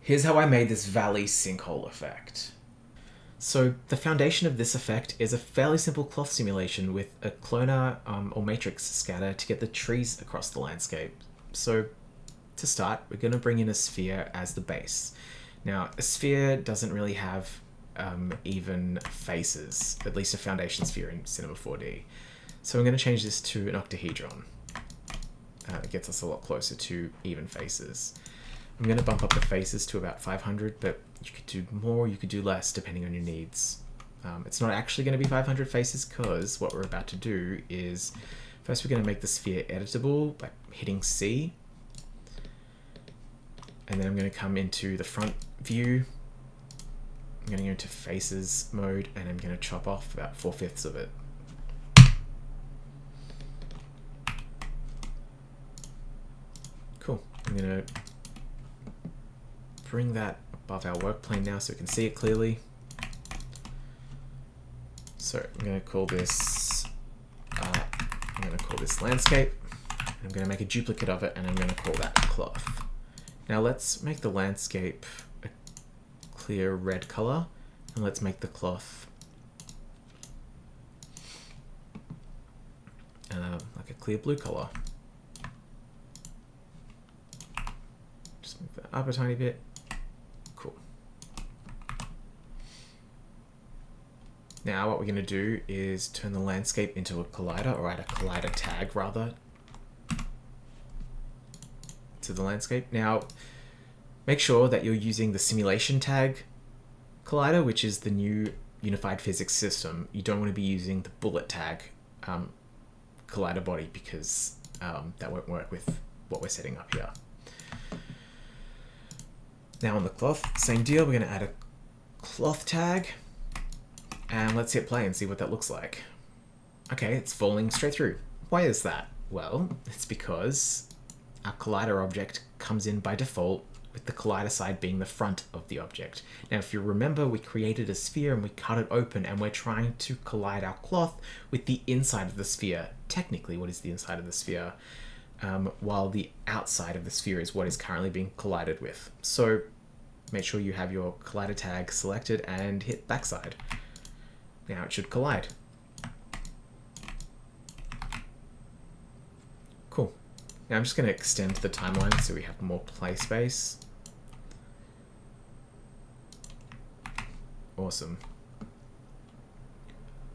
Here's how I made this valley sinkhole effect. So the foundation of this effect is a fairly simple cloth simulation with a cloner or matrix scatter to get the trees across the landscape. So to start, we're going to bring in a sphere as the base. Now, a sphere doesn't really have even faces, at least a foundation sphere in Cinema4D. So I'm going to change this to an octahedron. It gets us a lot closer to even faces. I'm going to bump up the faces to about 500, but you could do more, you could do less, depending on your needs. It's not actually going to be 500 faces, because what we're about to do is, first we're going to make the sphere editable by hitting C. And then I'm going to come into the front view. I'm going to go into faces mode, and I'm going to chop off about 4/5 of it. Cool. I'm going to bring that above our work plane now so we can see it clearly. So I'm going to call this landscape. I'm going to make a duplicate of it, and I'm going to call that cloth. Now let's make the landscape a clear red color, and let's make the cloth like a clear blue color. Just move that up a tiny bit. Cool. Now what we're going to do is turn the landscape into a collider, or add a collider tag rather to the landscape. Now make sure that you're using the simulation tag collider, which is the new unified physics system. You don't want to be using the bullet tag collider body, because that won't work with what we're setting up here. Now on the cloth, same deal, we're going to add a cloth tag, and let's hit play and see what that looks like. Okay, it's falling straight through. Why is that? Well, it's because our collider object comes in by default with the collider side being the front of the object. Now if you remember, we created a sphere and we cut it open, and we're trying to collide our cloth with the inside of the sphere. Technically, what is the inside of the sphere? While the outside of the sphere is what is currently being collided with. So make sure you have your collider tag selected and hit backside. Now it should collide. Cool. Now I'm just going to extend the timeline so we have more play space. Awesome.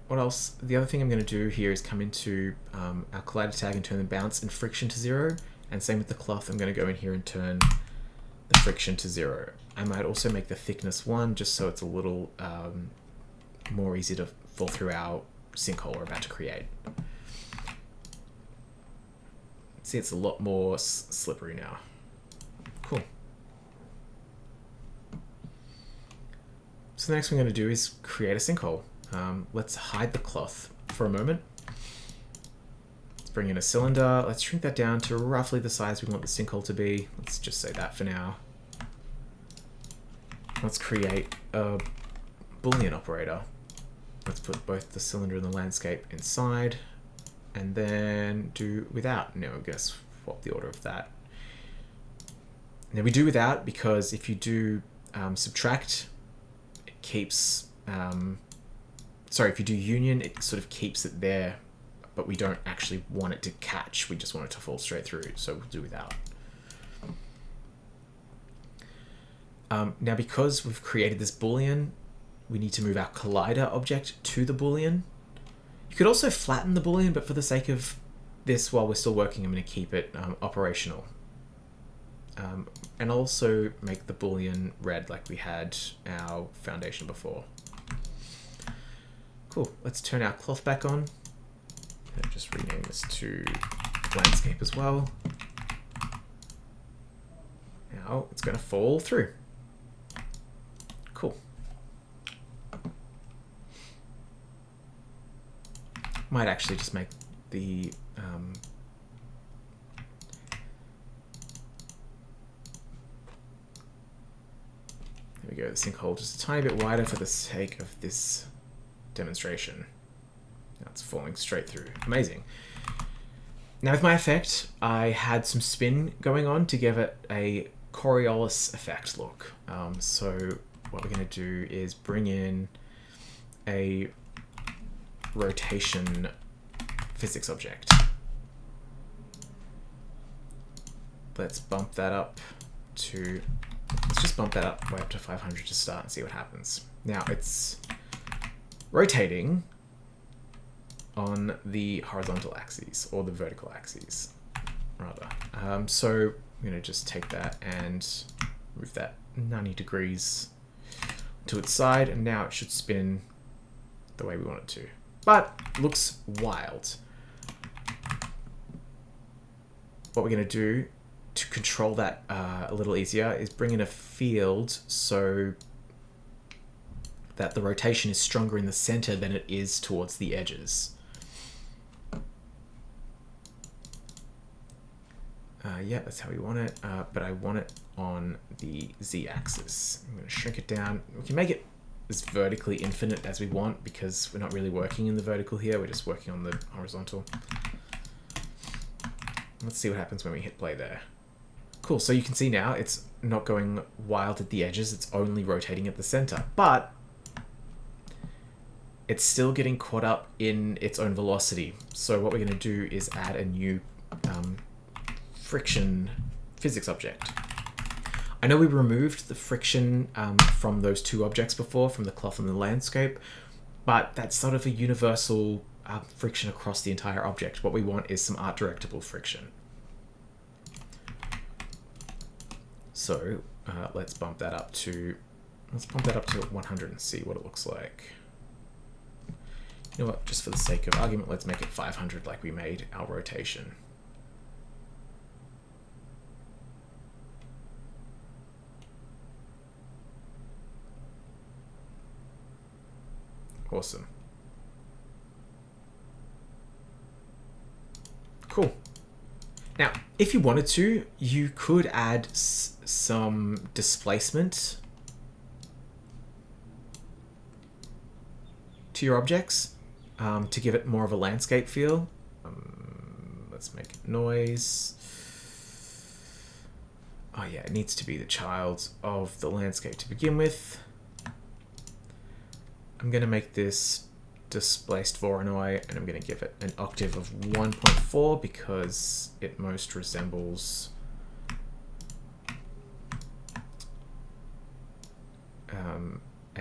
What else? The other thing I'm going to do here is come into our collider tag and turn the bounce and friction to 0. And same with the cloth, I'm going to go in here and turn the friction to 0. I might also make the thickness 1, just so it's a little more easy to fall through our sinkhole we're about to create. See, it's a lot more slippery now. Cool. So the next thing I'm going to do is create a sinkhole. Let's hide the cloth for a moment. Let's bring in a cylinder. Let's shrink that down to roughly the size we want the sinkhole to be. Let's just say that for now. Let's create a Boolean operator. Let's put both the cylinder and the landscape inside, and then do without. Now we're going to swap the order of that. Now we do without because if you do subtract, it keeps... if you do union, it sort of keeps it there, but we don't actually want it to catch. We just want it to fall straight through, so we'll do without. Now, because we've created this Boolean, we need to move our collider object to the Boolean. You could also flatten the Boolean, but for the sake of this, while we're still working, I'm going to keep it operational. And also make the Boolean red like we had our foundation before. Cool, let's turn our cloth back on. And just rename this to landscape as well. Now it's going to fall through. Cool. Might actually just make the there we go, the sinkhole just a tiny bit wider for the sake of this demonstration. Now it's falling straight through. Amazing. Now with my effect, I had some spin going on to give it a Coriolis effect look. So what we're going to do is bring in a rotation physics object. Let's bump that up to, let's just bump that up way up to 500 to start and see what happens. Now it's rotating on the horizontal axis, or the vertical axis, rather. So I'm going to just take that and move that 90 degrees to its side, and now it should spin the way we want it to. But looks wild. What we're going to do to control that a little easier is bring in a field so that the rotation is stronger in the center than it is towards the edges. Yeah, that's how we want it, but I want it on the z-axis. I'm going to shrink it down. We can make it as vertically infinite as we want because we're not really working in the vertical here, we're just working on the horizontal. Let's see what happens when we hit play there. Cool, so you can see now it's not going wild at the edges, it's only rotating at the center, but it's still getting caught up in its own velocity. So what we're going to do is add a new friction physics object. I know we removed the friction from those two objects before, from the cloth and the landscape, but that's sort of a universal friction across the entire object. What we want is some art directable friction. So let's bump that up to 100 and see what it looks like. You know what, just for the sake of argument, let's make it 500 like we made our rotation. Awesome. Cool. Now, if you wanted to, you could add some displacement to your objects to give it more of a landscape feel. Let's make it noise. Oh yeah, it needs to be the child of the landscape to begin with. I'm going to make this displaced Voronoi, and I'm going to give it an octave of 1.4 because it most resembles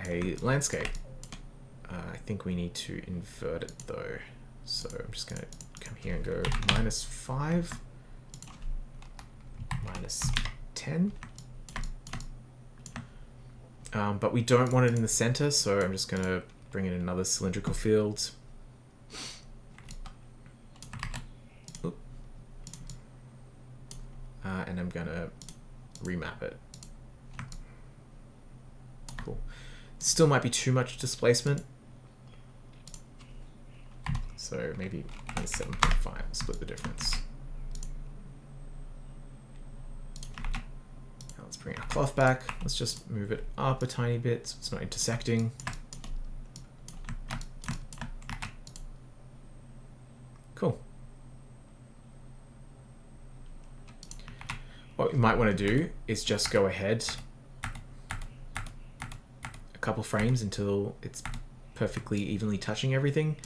a landscape. I think we need to invert it though, so I'm just going to come here and go -5, -10. But we don't want it in the center, so I'm just going to bring in another cylindrical field. And I'm going to remap it. Cool. Still might be too much displacement. So maybe -7.5 will split the difference. Let's bring our cloth back. Let's just move it up a tiny bit so it's not intersecting. Cool. What we might want to do is just go ahead a couple frames until it's perfectly evenly touching everything,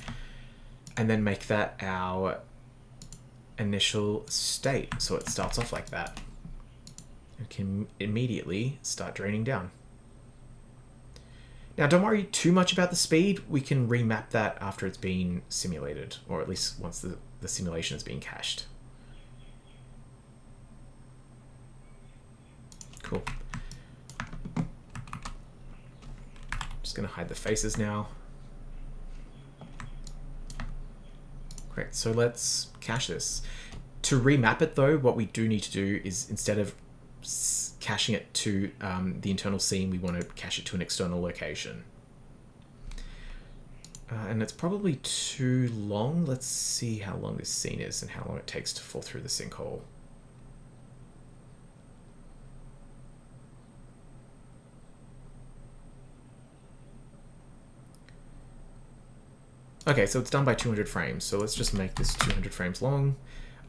and then make that our initial state so it starts off like that. It can immediately start draining down. Now don't worry too much about the speed, we can remap that after it's been simulated, or at least once the simulation has been cached. Cool. Just going to hide the faces now. Great, so let's cache this. To remap it though, what we do need to do is, instead of caching it to the internal scene, we want to cache it to an external location. And it's probably too long. Let's see how long this scene is and how long it takes to fall through the sinkhole. Okay, so it's done by 200 frames, so let's just make this 200 frames long.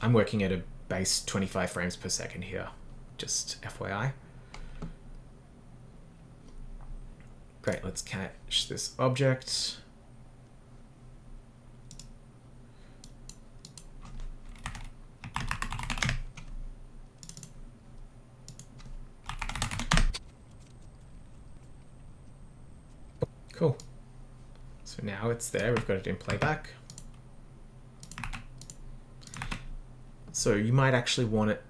I'm working at a base 25 frames per second here. just FYI. Great, let's catch this object. Cool. So now it's there, we've got it in playback. So you might actually want it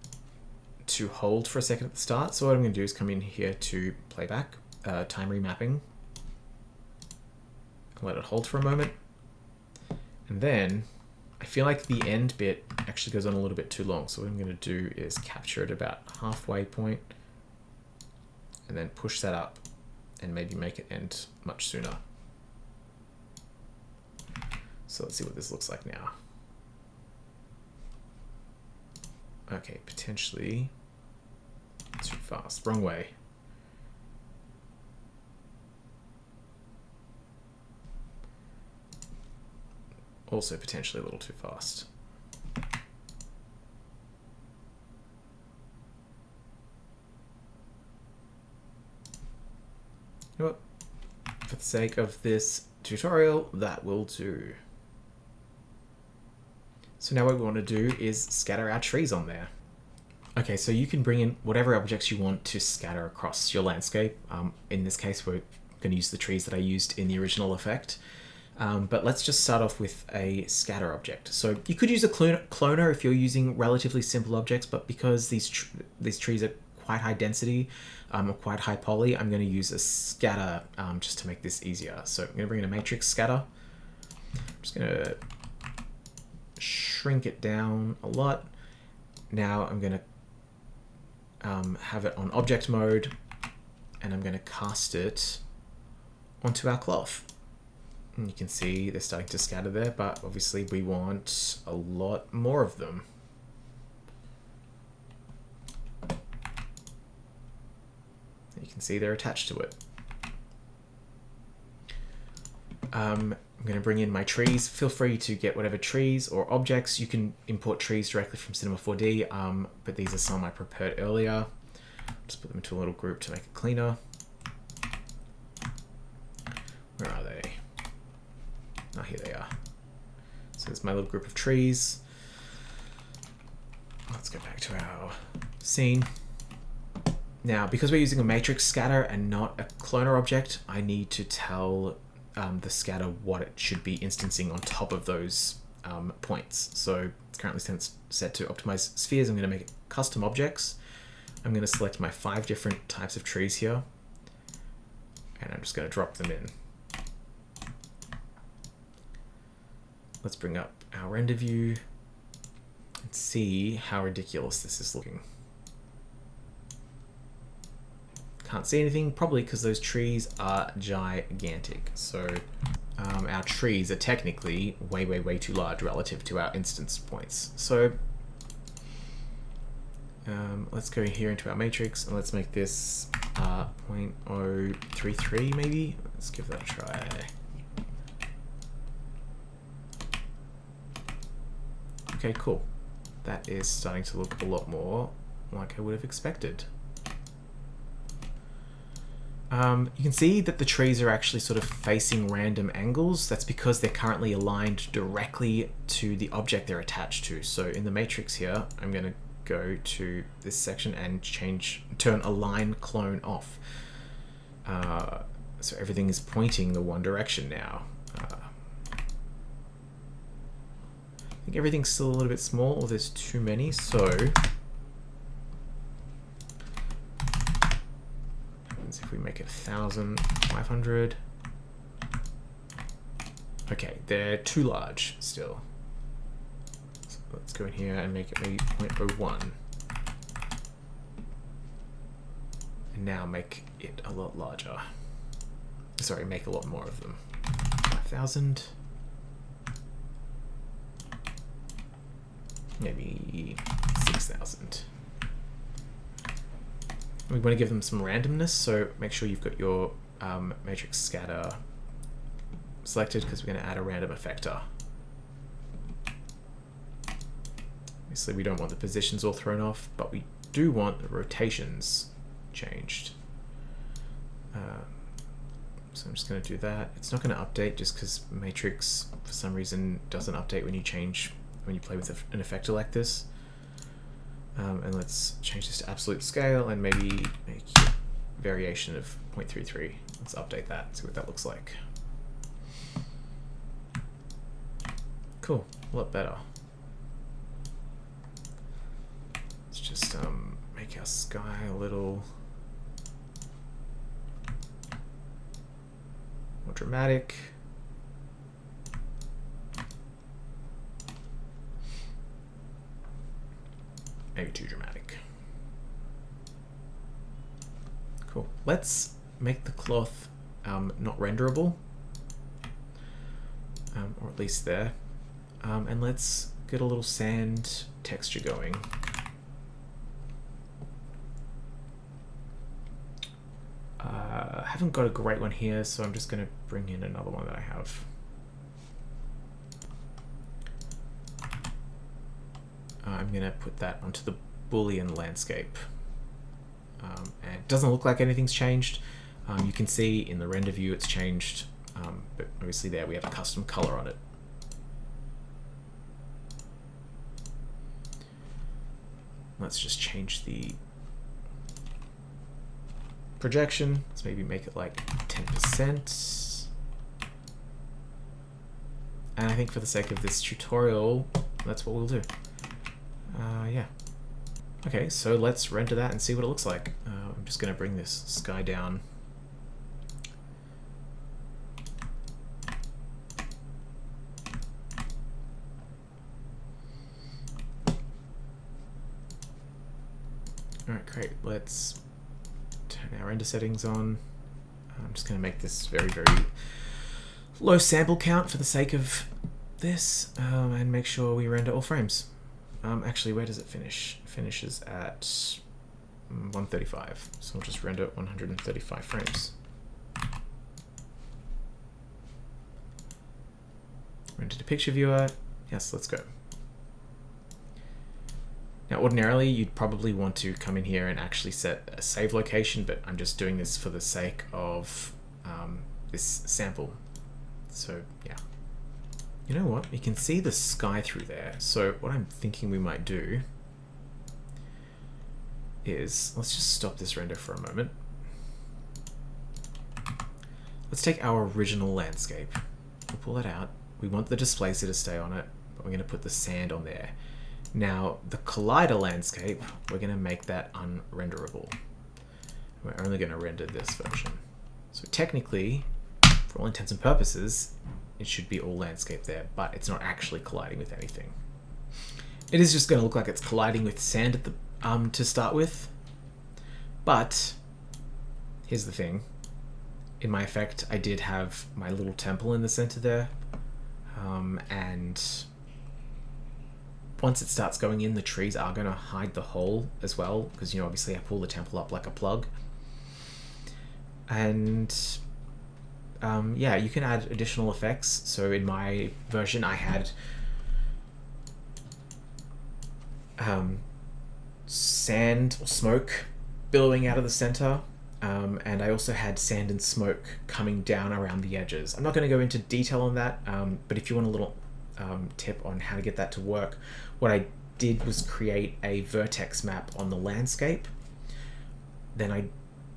to hold for a second at the start. So what I'm going to do is come in here to playback, time remapping, let it hold for a moment. And then I feel like the end bit actually goes on a little bit too long. So what I'm going to do is capture it about halfway point and then push that up and maybe make it end much sooner. So let's see what this looks like now. Okay, potentially too fast, wrong way. Also potentially a little too fast. You know what? For the sake of this tutorial, that will do. So now what we want to do is scatter our trees on there. Okay, so you can bring in whatever objects you want to scatter across your landscape. In this case, we're going to use the trees that I used in the original effect. But let's just start off with a scatter object. So you could use a cloner if you're using relatively simple objects, but because these trees are quite high density or quite high poly, I'm going to use a scatter just to make this easier. So I'm going to bring in a matrix scatter. I'm just going to shrink it down a lot. Now I'm going to have it on object mode, and I'm going to cast it onto our cloth. And you can see they're starting to scatter there, but obviously we want a lot more of them. You can see they're attached to it. I'm going to bring in my trees. Feel free to get whatever trees or objects. You can import trees directly from Cinema4D, but these are some I prepared earlier. Just put them into a little group to make it cleaner. Where are they? Oh, here they are. So there's my little group of trees. Let's go back to our scene. Now, because we're using a matrix scatter and not a cloner object, I need to tell the scatter what it should be instancing on top of those points. So it's currently set to optimize spheres. I'm going to make it custom objects. I'm going to select my 5 different types of trees here, and I'm just going to drop them in. Let's bring up our render view and see how ridiculous this is looking. Can't see anything, probably because those trees are gigantic. So our trees are technically way too large relative to our instance points. So let's go here into our matrix and let's make this 0.033 maybe. Let's give that a try. Okay, cool. That is starting to look a lot more like I would have expected. You can see that the trees are actually sort of facing random angles. That's because they're currently aligned directly to the object they're attached to. So in the matrix here, I'm going to go to this section and turn align clone off. So everything is pointing the one direction now. I think everything's still a little bit small, or there's too many, so if we make it 1,500. Okay, they're too large still. So let's go in here and make it maybe 0.01. And now make it a lot larger. Sorry, make a lot more of them. 5,000. Maybe 6,000. We want to give them some randomness, so make sure you've got your matrix scatter selected, because we're going to add a random effector. Obviously we don't want the positions all thrown off, but we do want the rotations changed. So I'm just going to do that. It's not going to update just because Matrix for some reason doesn't update when you play with an effector like this. And let's change this to absolute scale and maybe make a variation of 0.33. Let's update that, see what that looks like. Cool, a lot better. Let's just make our sky a little more dramatic. Maybe too dramatic. Cool. Let's make the cloth not renderable, or at least there. And let's get a little sand texture going. I haven't got a great one here, so I'm just going to bring in another one that I have. I'm going to put that onto the Boolean landscape. And it doesn't look like anything's changed. You can see in the render view it's changed, but obviously there we have a custom color on it. Let's just change the projection. Let's maybe make it like 10%. And I think for the sake of this tutorial, that's what we'll do. Yeah. Okay, so let's render that and see what it looks like. I'm just going to bring this sky down. Alright, great. Let's turn our render settings on. I'm just going to make this very, very low sample count for the sake of this, and make sure we render all frames. Actually, where does it finish? It finishes at 135, so we'll just render 135 frames. Render to picture viewer. Yes, let's go. Now, ordinarily, you'd probably want to come in here and actually set a save location, but I'm just doing this for the sake of this sample. So, yeah. You know what? You can see the sky through there. So what I'm thinking we might do is, let's just stop this render for a moment. Let's take our original landscape. We'll pull it out. We want the displacer to stay on it, but we're going to put the sand on there. Now, the collider landscape, we're going to make that unrenderable. We're only going to render this version. So technically, for all intents and purposes, it should be all landscape there, but it's not actually colliding with anything. It is just going to look like it's colliding with sand at the to start with. But here's the thing. In my effect, I did have my little temple in the center there. And once it starts going in, the trees are going to hide the hole as well, because, you know, obviously I pull the temple up like a plug. And yeah, you can add additional effects. So in my version, I had sand or smoke billowing out of the center, and I also had sand and smoke coming down around the edges. I'm not going to go into detail on that, but if you want a little tip on how to get that to work, what I did was create a vertex map on the landscape. Then I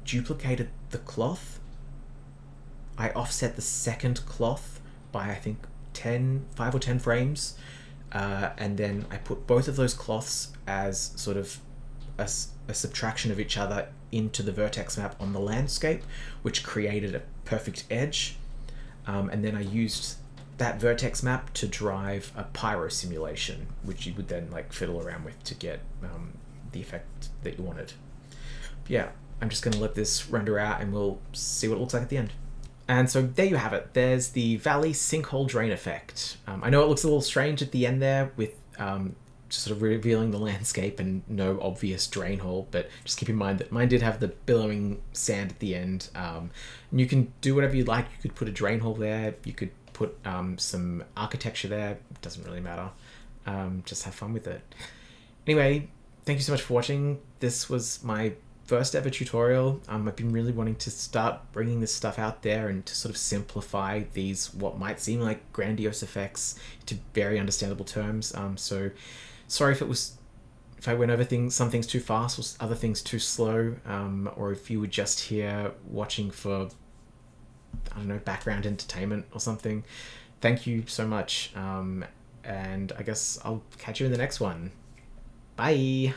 duplicated the cloth. I offset the second cloth by, I think, 5 or 10 frames, and then I put both of those cloths as sort of a subtraction of each other into the vertex map on the landscape, which created a perfect edge. And then I used that vertex map to drive a pyro simulation, which you would then like fiddle around with to get the effect that you wanted. But yeah, I'm just going to let this render out and we'll see what it looks like at the end. And so there you have it. There's the valley sinkhole drain effect. I know it looks a little strange at the end there with just sort of revealing the landscape and no obvious drain hole, but just keep in mind that mine did have the billowing sand at the end. And you can do whatever you like. You could put a drain hole there. You could put some architecture there. It doesn't really matter. Just have fun with it. Anyway, thank you so much for watching. This was my first ever tutorial. I've been really wanting to start bringing this stuff out there and to sort of simplify these what might seem like grandiose effects to very understandable terms. So sorry if I went over some things too fast or other things too slow, or if you were just here watching for, I don't know, background entertainment or something. Thank you so much, and I guess I'll catch you in the next one. Bye!